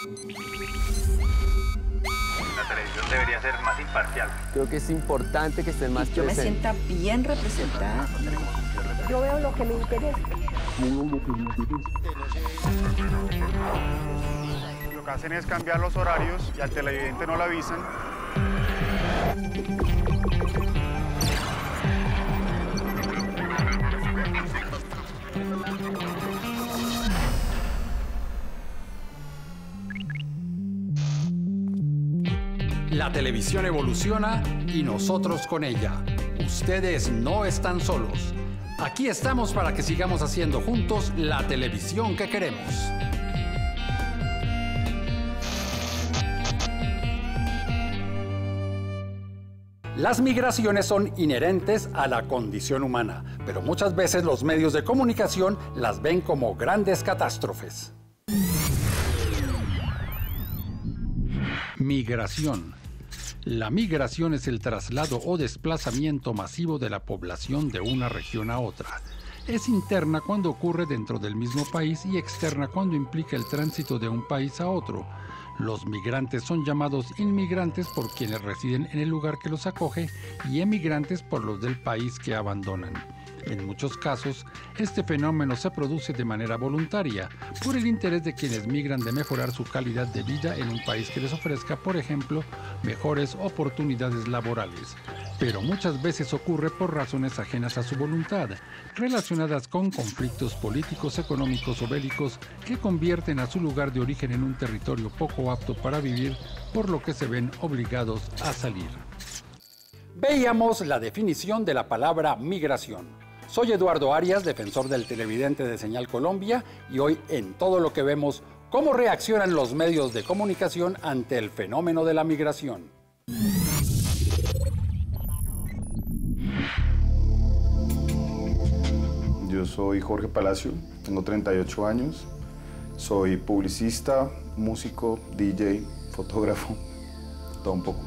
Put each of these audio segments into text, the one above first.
La televisión debería ser más imparcial. Creo que es importante que estén más presentes. Yo me sienta bien representada. Yo veo lo que me interesa. Lo que hacen es cambiar los horarios y al televidente no lo avisan. La televisión evoluciona y nosotros con ella. Ustedes no están solos. Aquí estamos para que sigamos haciendo juntos la televisión que queremos. Las migraciones son inherentes a la condición humana, pero muchas veces los medios de comunicación las ven como grandes catástrofes. Migración. La migración es el traslado o desplazamiento masivo de la población de una región a otra. Es interna cuando ocurre dentro del mismo país y externa cuando implica el tránsito de un país a otro. Los migrantes son llamados inmigrantes por quienes residen en el lugar que los acoge y emigrantes por los del país que abandonan. En muchos casos, este fenómeno se produce de manera voluntaria, por el interés de quienes migran de mejorar su calidad de vida en un país que les ofrezca, por ejemplo, mejores oportunidades laborales. Pero muchas veces ocurre por razones ajenas a su voluntad, relacionadas con conflictos políticos, económicos o bélicos que convierten a su lugar de origen en un territorio poco apto para vivir, por lo que se ven obligados a salir. Veíamos la definición de la palabra migración. Soy Eduardo Arias, defensor del televidente de Señal Colombia, y hoy en Todo lo que vemos, cómo reaccionan los medios de comunicación ante el fenómeno de la migración. Yo soy Jorge Palacio, tengo 38 años, soy publicista, músico, DJ, fotógrafo, todo un poco.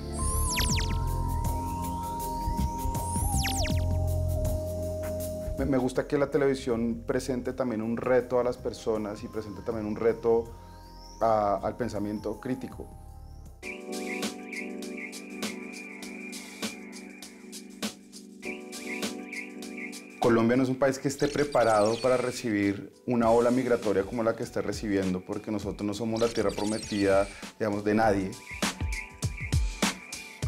Me gusta que la televisión presente también un reto a las personas y presente también un reto al pensamiento crítico. Colombia no es un país que esté preparado para recibir una ola migratoria como la que está recibiendo, porque nosotros no somos la tierra prometida, digamos, de nadie.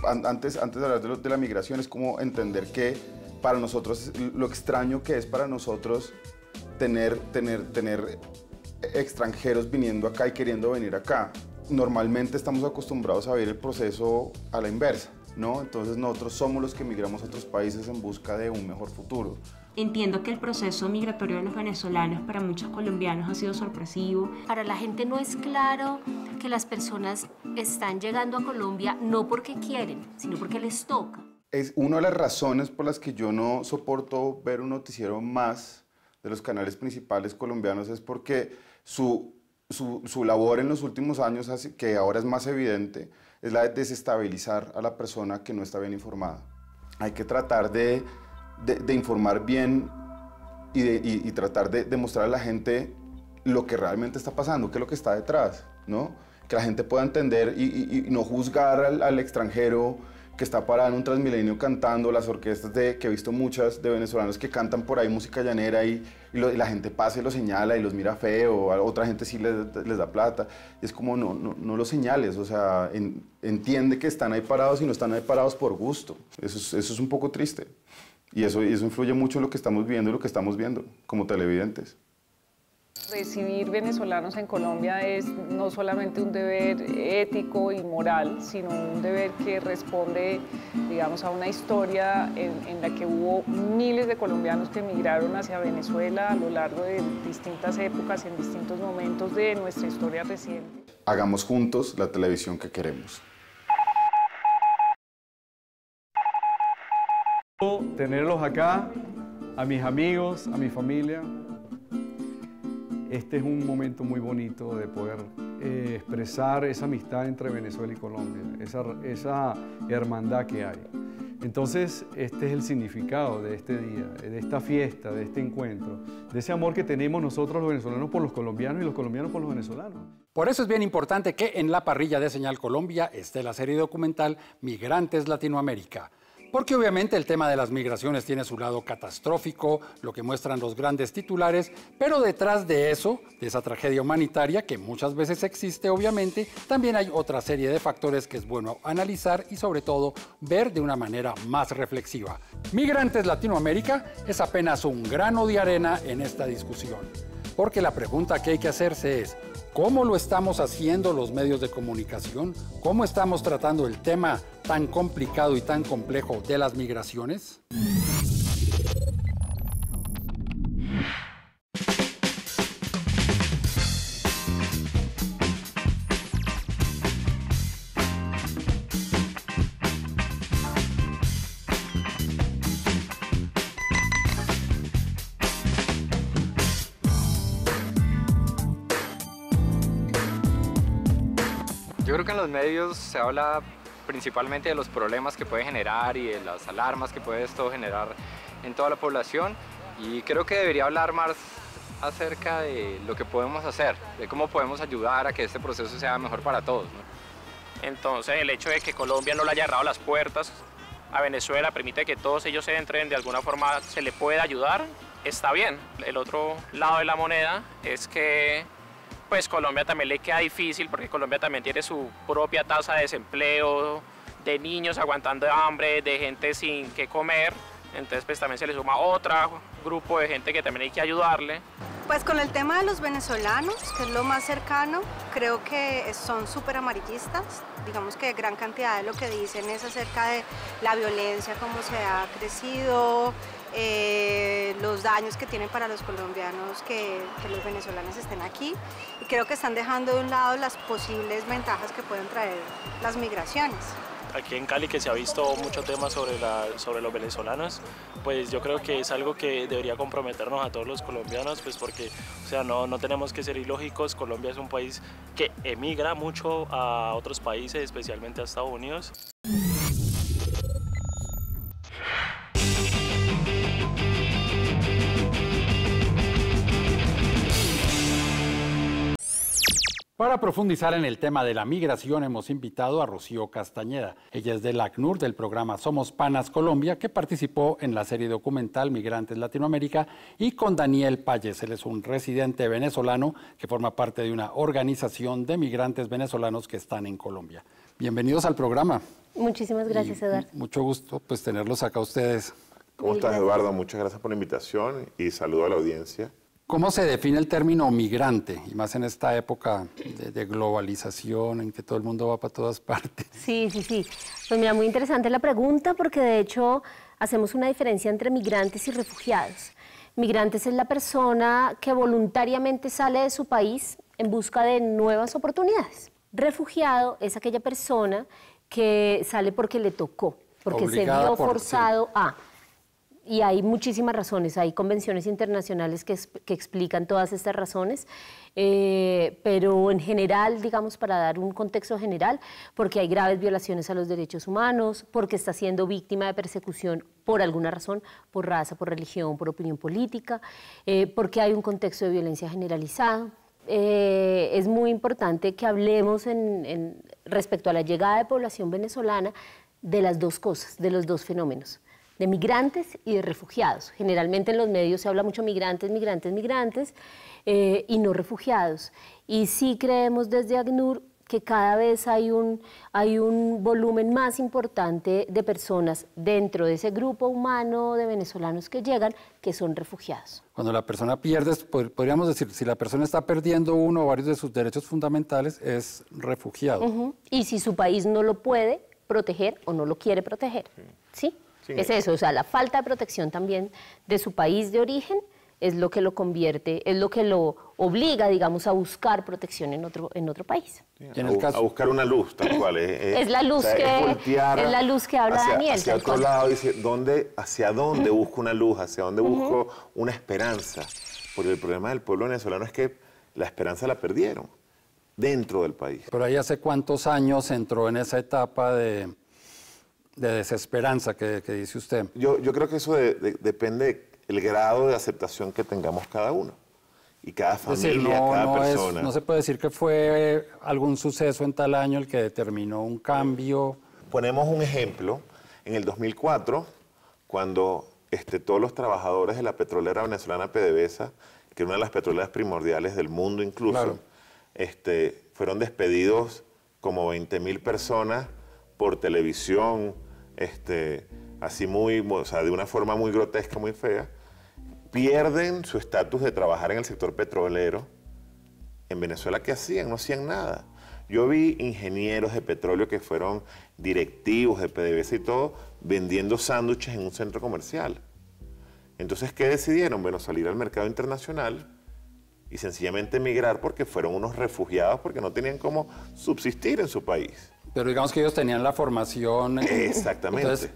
Antes de hablar de la migración, es como entender que para nosotros, lo extraño que es para nosotros tener extranjeros viniendo acá y queriendo venir acá. Normalmente estamos acostumbrados a ver el proceso a la inversa, ¿no? Entonces nosotros somos los que migramos a otros países en busca de un mejor futuro. Entiendo que el proceso migratorio de los venezolanos para muchos colombianos ha sido sorpresivo. Para la gente no es claro que las personas están llegando a Colombia no porque quieren, sino porque les toca. Es una de las razones por las que yo no soporto ver un noticiero más de los canales principales colombianos, es porque su labor en los últimos años, que ahora es más evidente, es la de desestabilizar a la persona que no está bien informada. Hay que tratar de informar bien y tratar de mostrar a la gente lo que realmente está pasando, qué es lo que está detrás, ¿no? Que la gente pueda entender y no juzgar al extranjero que está parado en un Transmilenio cantando, las orquestas que he visto muchas de venezolanos que cantan por ahí música llanera y la gente pasa y lo señala y los mira feo, a otra gente sí les da plata. Y es como, no los señales, o sea, entiende que están ahí parados y no están ahí parados por gusto. Eso es un poco triste. Y eso influye mucho en lo que estamos viendo y lo que estamos viendo como televidentes. Recibir venezolanos en Colombia es no solamente un deber ético y moral, sino un deber que responde, digamos, a una historia en la que hubo miles de colombianos que emigraron hacia Venezuela a lo largo de distintas épocas, en distintos momentos de nuestra historia reciente. Hagamos juntos la televisión que queremos. Tenerlos acá, a mis amigos, a mi familia. Este es un momento muy bonito de poder expresar esa amistad entre Venezuela y Colombia, esa hermandad que hay. Entonces, este es el significado de este día, de esta fiesta, de este encuentro, de ese amor que tenemos nosotros los venezolanos por los colombianos y los colombianos por los venezolanos. Por eso es bien importante que en la parrilla de Señal Colombia esté la serie documental Migrantes Latinoamérica. Porque obviamente el tema de las migraciones tiene su lado catastrófico, lo que muestran los grandes titulares, pero detrás de eso, de esa tragedia humanitaria que muchas veces existe obviamente, también hay otra serie de factores que es bueno analizar y sobre todo ver de una manera más reflexiva. Migrantes Latinoamérica es apenas un grano de arena en esta discusión. Porque la pregunta que hay que hacerse es, ¿cómo lo estamos haciendo los medios de comunicación? ¿Cómo estamos tratando el tema tan complicado y tan complejo de las migraciones? Yo creo que en los medios se habla principalmente de los problemas que puede generar y de las alarmas que puede esto generar en toda la población, y creo que debería hablar más acerca de lo que podemos hacer, de cómo podemos ayudar a que este proceso sea mejor para todos, ¿no? Entonces el hecho de que Colombia no le haya cerrado las puertas a Venezuela permite que todos ellos entren, de alguna forma se le pueda ayudar, está bien. El otro lado de la moneda es que pues Colombia también le queda difícil porque Colombia también tiene su propia tasa de desempleo, de niños aguantando hambre, de gente sin qué comer. Entonces pues también se le suma otro grupo de gente que también hay que ayudarle. Pues con el tema de los venezolanos, que es lo más cercano, creo que son súper amarillistas. Digamos que gran cantidad de lo que dicen es acerca de la violencia, cómo se ha crecido, los daños que tienen para los colombianos que los venezolanos estén aquí, y creo que están dejando de un lado las posibles ventajas que pueden traer las migraciones. Aquí en Cali, que se ha visto mucho tema sobre los venezolanos, pues yo creo que es algo que debería comprometernos a todos los colombianos, pues porque o sea, no tenemos que ser ilógicos. Colombia es un país que emigra mucho a otros países, especialmente a Estados Unidos. Para profundizar en el tema de la migración hemos invitado a Rocío Castañeda. Ella es del ACNUR, del programa Somos Panas Colombia, que participó en la serie documental Migrantes Latinoamérica, y con Daniel Payés. Él es un residente venezolano que forma parte de una organización de migrantes venezolanos que están en Colombia. Bienvenidos al programa. Muchísimas gracias, Eduardo. Mucho gusto pues tenerlos acá ustedes. ¿Cómo estás, Eduardo? Muchas gracias por la invitación y saludo a la audiencia. ¿Cómo se define el término migrante? Y más en esta época de globalización, en que todo el mundo va para todas partes. Sí. Pues mira, muy interesante la pregunta, porque de hecho hacemos una diferencia entre migrantes y refugiados. Migrantes es la persona que voluntariamente sale de su país en busca de nuevas oportunidades. Refugiado es aquella persona que sale porque le tocó, porque obligada, se vio forzado a... Y hay muchísimas razones, hay convenciones internacionales que explican todas estas razones, pero en general, digamos, para dar un contexto general, porque hay graves violaciones a los derechos humanos, porque está siendo víctima de persecución por alguna razón, por raza, por religión, por opinión política, porque hay un contexto de violencia generalizada. Es muy importante que hablemos respecto a la llegada de población venezolana de las dos cosas, de los dos fenómenos, de migrantes y de refugiados. Generalmente en los medios se habla mucho migrantes, y no refugiados. Y sí creemos desde ACNUR que cada vez hay un volumen más importante de personas dentro de ese grupo humano de venezolanos que llegan, que son refugiados. Cuando la persona pierde, podríamos decir, si la persona está perdiendo uno o varios de sus derechos fundamentales, es refugiado. Y si su país no lo puede proteger o no lo quiere proteger, ¿sí? Es eso, o sea, la falta de protección también de su país de origen es lo que lo convierte, es lo que lo obliga, digamos, a buscar protección en otro país. A buscar una luz, tal cual. Es la luz, es la luz que habla Daniel. Hacia otro lado, dice, ¿hacia dónde busco una luz? ¿Hacia dónde busco una esperanza? Porque el problema del pueblo venezolano es que la esperanza la perdieron dentro del país. Pero ahí hace cuántos años entró en esa etapa de desesperanza que dice usted. Yo creo que eso depende del grado de aceptación que tengamos cada uno. y cada familia, es decir, cada persona. No se puede decir que fue algún suceso en tal año el que determinó un cambio. Ponemos un ejemplo. En el 2004, cuando todos los trabajadores de la petrolera venezolana PDVSA, que era una de las petroleras primordiales del mundo incluso, claro, fueron despedidos como 20.000 personas por televisión, así o sea, de una forma muy grotesca, muy fea, pierden su estatus de trabajar en el sector petrolero. En Venezuela, ¿qué hacían? No hacían nada. Yo vi ingenieros de petróleo que fueron directivos de PDVSA y todo, vendiendo sándwiches en un centro comercial. Entonces, ¿qué decidieron? Bueno, salir al mercado internacional y sencillamente emigrar porque fueron unos refugiados porque no tenían cómo subsistir en su país. Pero digamos que ellos tenían la formación. Exactamente. Entonces,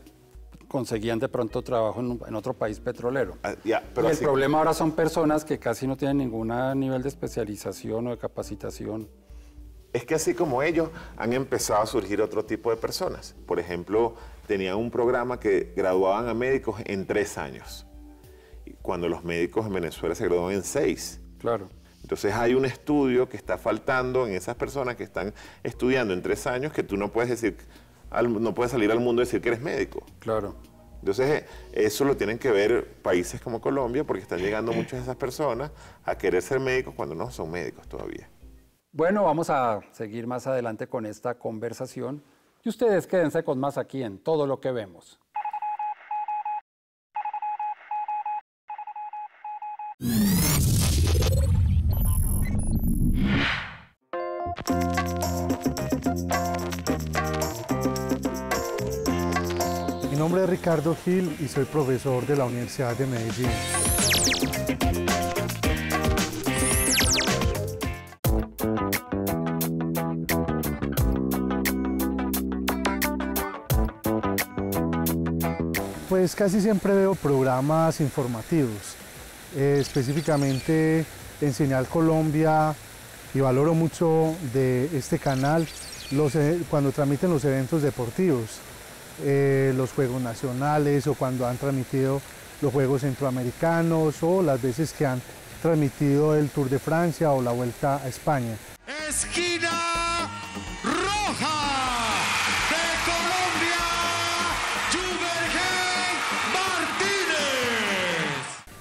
conseguían de pronto trabajo en otro país petrolero. Pero y el problema ahora son personas que casi no tienen ningún nivel de especialización o de capacitación. Es que así como ellos, han empezado a surgir otro tipo de personas. Por ejemplo, tenían un programa que graduaban a médicos en 3 años. Cuando los médicos en Venezuela se gradúan en 6. Claro. Entonces hay un estudio que está faltando en esas personas que están estudiando en 3 años que tú no puedes decir, no puedes salir al mundo y decir que eres médico. Claro. Entonces eso lo tienen que ver países como Colombia porque están llegando muchas de esas personas a querer ser médicos cuando no son médicos todavía. Bueno, vamos a seguir más adelante con esta conversación y ustedes quédense con más aquí en Todo lo que vemos. Mi nombre es Ricardo Gil y soy profesor de la Universidad de Medellín. Pues casi siempre veo programas informativos, específicamente en Señal Colombia, y valoro mucho de este canal cuando transmiten los eventos deportivos, los Juegos Nacionales o cuando han transmitido los Juegos Centroamericanos o las veces que han transmitido el Tour de Francia o la Vuelta a España. Esquina roja de Colombia, Juvergen Martínez.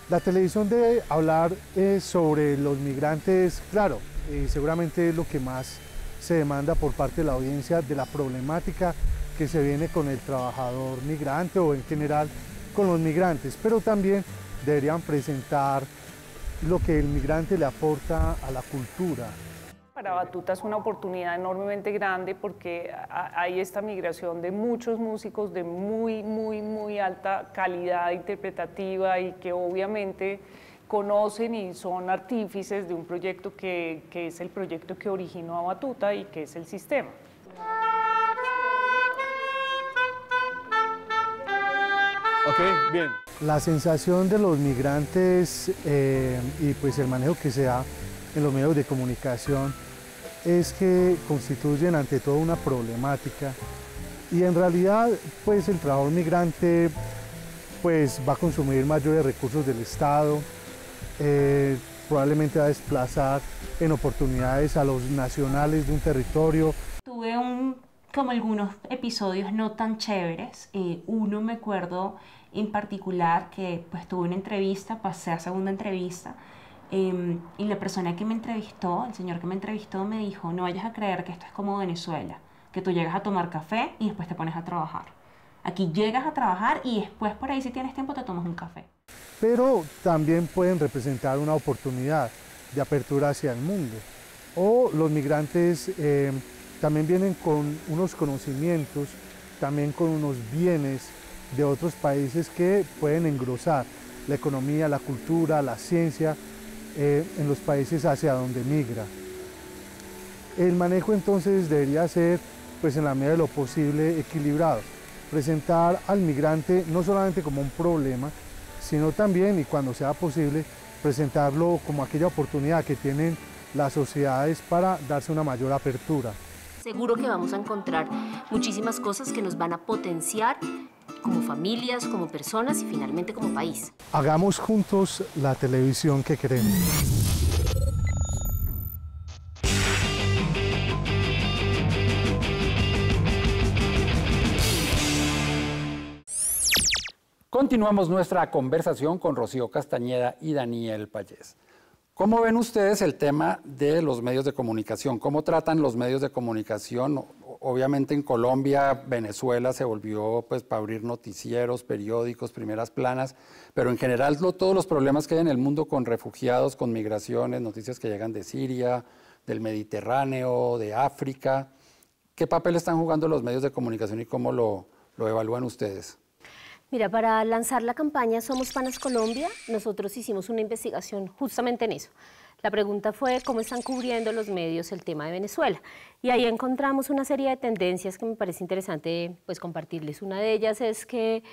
La televisión debe hablar sobre los migrantes, claro, seguramente es lo que más se demanda por parte de la audiencia, de la problemática que se viene con el trabajador migrante o en general con los migrantes, pero también deberían presentar lo que el migrante le aporta a la cultura. Para Batuta es una oportunidad enormemente grande porque hay esta migración de muchos músicos de muy alta calidad interpretativa y que obviamente conocen y son artífices de un proyecto que es el proyecto que originó a Batuta y que es el sistema. Ok, bien. La sensación de los migrantes y pues el manejo que se da en los medios de comunicación es que constituyen ante todo una problemática y en realidad pues el trabajador migrante pues va a consumir mayores recursos del Estado, probablemente va a desplazar en oportunidades a los nacionales de un territorio. Tuve como algunos episodios no tan chéveres. Uno me acuerdo en particular que pues tuve una entrevista, pasé a segunda entrevista y la persona que me entrevistó, el señor que me entrevistó me dijo: no vayas a creer que esto es como Venezuela, que tú llegas a tomar café y después te pones a trabajar. Aquí llegas a trabajar y después por ahí si tienes tiempo te tomas un café. Pero también pueden representar una oportunidad de apertura hacia el mundo. O los migrantes también vienen con unos conocimientos, también con unos bienes de otros países que pueden engrosar la economía, la cultura, la ciencia en los países hacia donde migra. El manejo entonces debería ser, pues en la medida de lo posible, equilibrado. Presentar al migrante no solamente como un problema, sino también, y cuando sea posible, presentarlo como aquella oportunidad que tienen las sociedades para darse una mayor apertura. Seguro que vamos a encontrar muchísimas cosas que nos van a potenciar como familias, como personas y finalmente como país. Hagamos juntos la televisión que queremos. Continuamos nuestra conversación con Rocío Castañeda y Daniel Payés. ¿Cómo ven ustedes el tema de los medios de comunicación? ¿Cómo tratan los medios de comunicación? Obviamente en Colombia, Venezuela se volvió pues para abrir noticieros, periódicos, primeras planas, pero en general todos los problemas que hay en el mundo con refugiados, con migraciones, noticias que llegan de Siria, del Mediterráneo, de África. ¿Qué papel están jugando los medios de comunicación y cómo lo evalúan ustedes? Mira, para lanzar la campaña Somos Panas Colombia, nosotros hicimos una investigación justamente en eso. La pregunta fue cómo están cubriendo los medios el tema de Venezuela. Y ahí encontramos una serie de tendencias que me parece interesante pues, compartirles. Una de ellas es que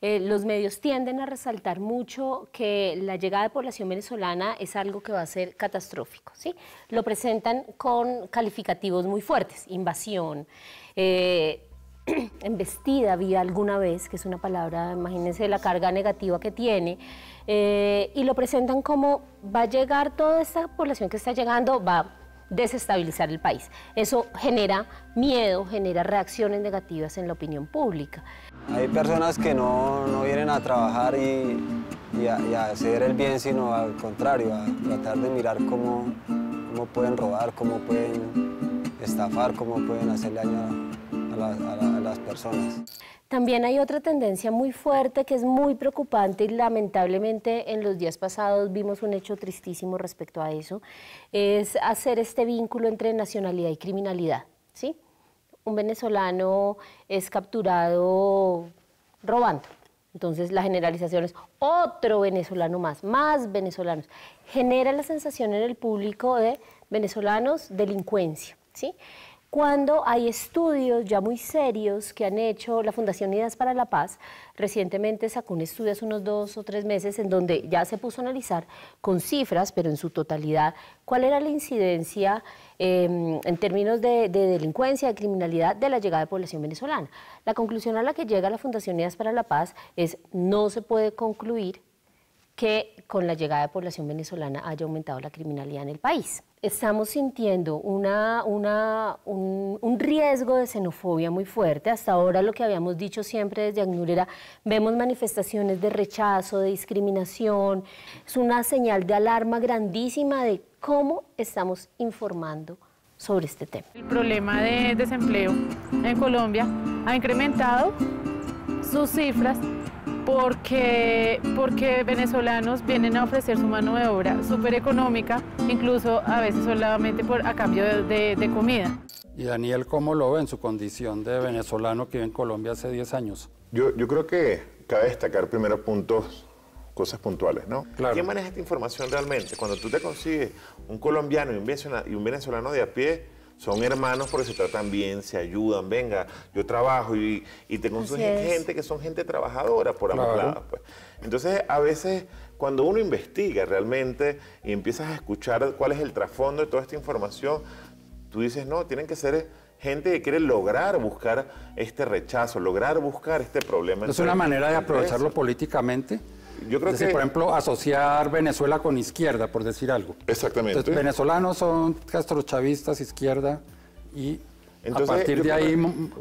los medios tienden a resaltar mucho que la llegada de población venezolana es algo que va a ser catastrófico, ¿sí? Lo presentan con calificativos muy fuertes, invasión, embestida vi alguna vez, que es una palabra, imagínense la carga negativa que tiene, y lo presentan como va a llegar toda esta población que está llegando, va a desestabilizar el país. Eso genera miedo, genera reacciones negativas en la opinión pública. Hay personas que no vienen a trabajar y a hacer el bien, sino al contrario, a tratar de mirar cómo pueden robar, cómo pueden estafar, cómo pueden hacer daño a las personas. También hay otra tendencia muy fuerte que es muy preocupante y lamentablemente en los días pasados vimos un hecho tristísimo respecto a eso, es hacer este vínculo entre nacionalidad y criminalidad, ¿sí? Un venezolano es capturado robando, entonces la generalización es otro venezolano más venezolanos. Genera la sensación en el público de venezolanos, delincuencia, ¿sí? Cuando hay estudios ya muy serios que han hecho la Fundación Unidas para la Paz, recientemente sacó un estudio hace unos 2 o 3 meses en donde ya se puso a analizar con cifras, pero en su totalidad, cuál era la incidencia en términos de delincuencia, de criminalidad de la llegada de población venezolana. La conclusión a la que llega la Fundación Unidas para la Paz es no se puede concluir que con la llegada de población venezolana haya aumentado la criminalidad en el país. Estamos sintiendo un riesgo de xenofobia muy fuerte. Hasta ahora lo que habíamos dicho siempre desde ACNUR era, vemos manifestaciones de rechazo, de discriminación. Es una señal de alarma grandísima de cómo estamos informando sobre este tema. El problema de desempleo en Colombia ha incrementado sus cifras porque venezolanos vienen a ofrecer su mano de obra súper económica, incluso a veces solamente a cambio de comida. Y Daniel, ¿cómo lo ve en su condición de venezolano que vive en Colombia hace 10 años? Yo creo que cabe destacar primero cosas puntuales, ¿no? Claro. ¿Quién maneja esta información realmente? Cuando tú te consigues un colombiano y un venezolano de a pie, son hermanos porque se tratan bien, se ayudan, venga, yo trabajo y te consigues gente que son gente trabajadora por ambos lados. Pues. Entonces, a veces, cuando uno investiga realmente y empiezas a escuchar cuál es el trasfondo de toda esta información, tú dices, no, tienen que ser gente que quiere lograr buscar este rechazo, lograr buscar este problema. ¿Es una manera de aprovecharlo políticamente? Yo creo que, por ejemplo, asociar Venezuela con izquierda, por decir algo. Exactamente. Entonces, venezolanos son castrochavistas, izquierda, y entonces, a partir de ahí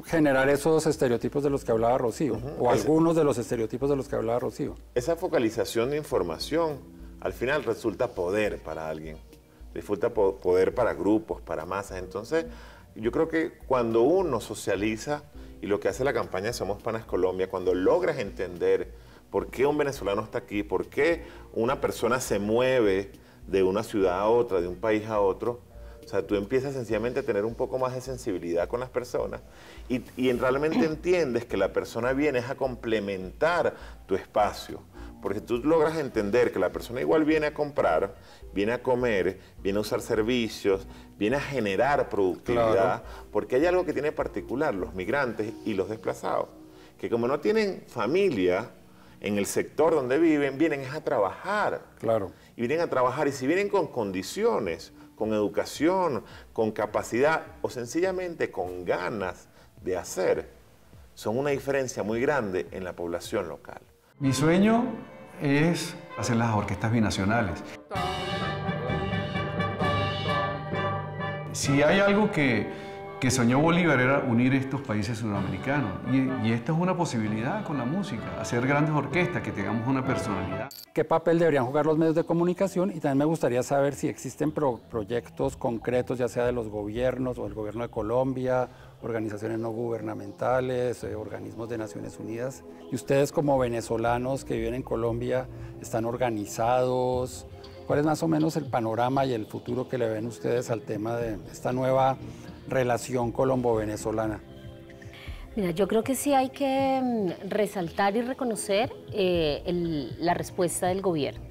generar esos estereotipos de los que hablaba Rocío, o algunos de los estereotipos de los que hablaba Rocío. Esa focalización de información, al final resulta poder para alguien, resulta poder para grupos, para masas. Entonces, yo creo que cuando uno socializa, y lo que hace la campaña Somos Panas Colombia, cuando logras entender ¿por qué un venezolano está aquí? ¿Por qué una persona se mueve de una ciudad a otra, de un país a otro? O sea, tú empiezas sencillamente a tener un poco más de sensibilidad con las personas y realmente entiendes que la persona viene a complementar tu espacio. Porque tú logras entender que la persona igual viene a comprar, viene a comer, viene a usar servicios, viene a generar productividad, porque hay algo que tiene particular los migrantes y los desplazados, que como no tienen familia en el sector donde viven, vienen a trabajar. Claro. Y vienen a trabajar, y si vienen con condiciones, con educación, con capacidad o sencillamente con ganas de hacer, son una diferencia muy grande en la población local. Mi sueño es hacer las orquestas binacionales. Si hay algo que que soñó Bolívar era unir estos países sudamericanos. Y esta es una posibilidad con la música, hacer grandes orquestas, que tengamos una personalidad. ¿Qué papel deberían jugar los medios de comunicación? Y también me gustaría saber si existen proyectos concretos, ya sea de los gobiernos o el gobierno de Colombia, organizaciones no gubernamentales, organismos de Naciones Unidas. Y ustedes como venezolanos que viven en Colombia, ¿están organizados? ¿Cuál es más o menos el panorama y el futuro que le ven ustedes al tema de esta nueva relación colombo-venezolana? Mira, yo creo que sí hay que resaltar y reconocer la respuesta del gobierno.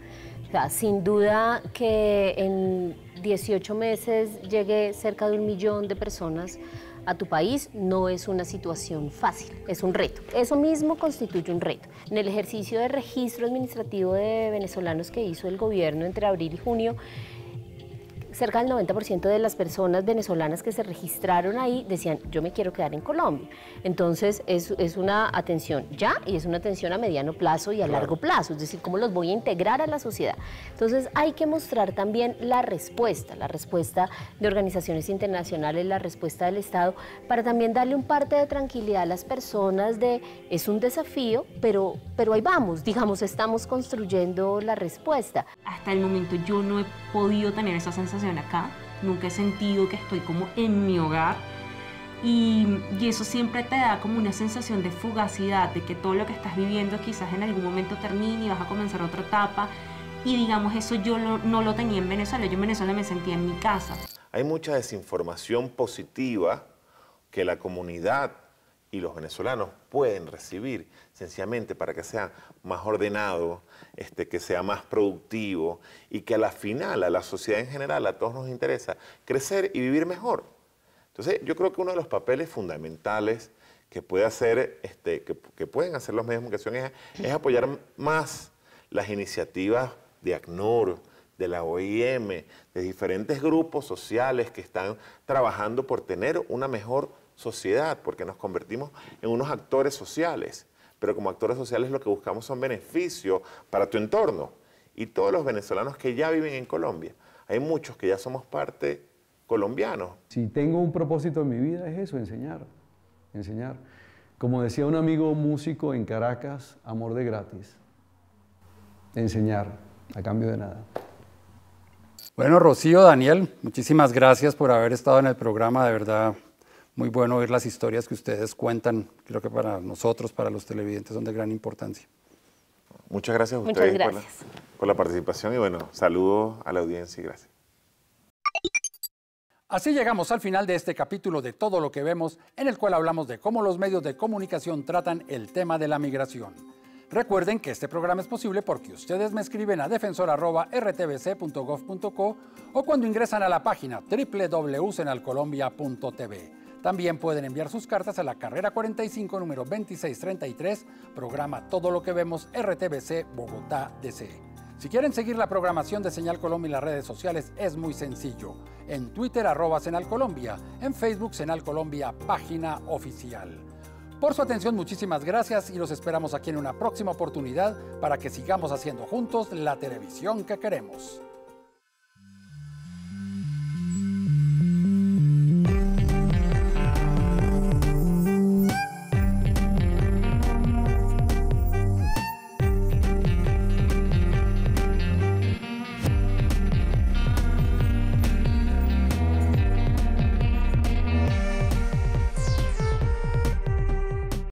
O sea, sin duda que en 18 meses llegue cerca de 1 millón de personas a tu país no es una situación fácil, es un reto. Eso mismo constituye un reto. En el ejercicio de registro administrativo de venezolanos que hizo el gobierno entre abril y junio, cerca del 90% de las personas venezolanas que se registraron ahí decían, yo me quiero quedar en Colombia. Entonces es una atención ya y es una atención a mediano plazo y a largo plazo, es decir, cómo los voy a integrar a la sociedad. Entonces hay que mostrar también la respuesta de organizaciones internacionales, la respuesta del Estado, para también darle un parte de tranquilidad a las personas de, es un desafío, pero ahí vamos, digamos, estamos construyendo la respuesta. Hasta el momento yo no he podido tener esa sensación acá, nunca he sentido que estoy como en mi hogar y eso siempre te da como una sensación de fugacidad, de que todo lo que estás viviendo quizás en algún momento termine y vas a comenzar otra etapa y digamos eso yo no lo tenía en Venezuela, yo en Venezuela me sentía en mi casa. Hay mucha desinformación positiva que la comunidad y los venezolanos pueden recibir sencillamente para que sea más ordenado, que sea más productivo y que a la final, a la sociedad en general, a todos nos interesa crecer y vivir mejor. Entonces, yo creo que uno de los papeles fundamentales que puede hacer, que pueden hacer los medios de comunicación es apoyar más las iniciativas de ACNUR, de la OIM, de diferentes grupos sociales que están trabajando por tener una mejor sociedad, porque nos convertimos en unos actores sociales, pero como actores sociales lo que buscamos son beneficios para tu entorno. Y todos los venezolanos que ya viven en Colombia, hay muchos que ya somos parte colombianos. Si tengo un propósito en mi vida es eso, enseñar. Como decía un amigo músico en Caracas, amor de gratis. Enseñar, a cambio de nada. Bueno, Rocío, Daniel, muchísimas gracias por haber estado en el programa, de verdad. Muy bueno oír las historias que ustedes cuentan, creo que para nosotros, para los televidentes, son de gran importancia. Muchas gracias a ustedes por la participación y bueno, saludos a la audiencia y gracias. Así llegamos al final de este capítulo de Todo lo que vemos, en el cual hablamos de cómo los medios de comunicación tratan el tema de la migración. Recuerden que este programa es posible porque ustedes me escriben a defensor@rtbc.gov.co o cuando ingresan a la página www.senalcolombia.tv. También pueden enviar sus cartas a la carrera 45, número 2633, programa Todo lo que vemos, RTBC, Bogotá, DC. Si quieren seguir la programación de Señal Colombia en las redes sociales, es muy sencillo. En Twitter, @SeñalColombia, en Facebook, Señal Colombia, página oficial. Por su atención, muchísimas gracias y los esperamos aquí en una próxima oportunidad para que sigamos haciendo juntos la televisión que queremos.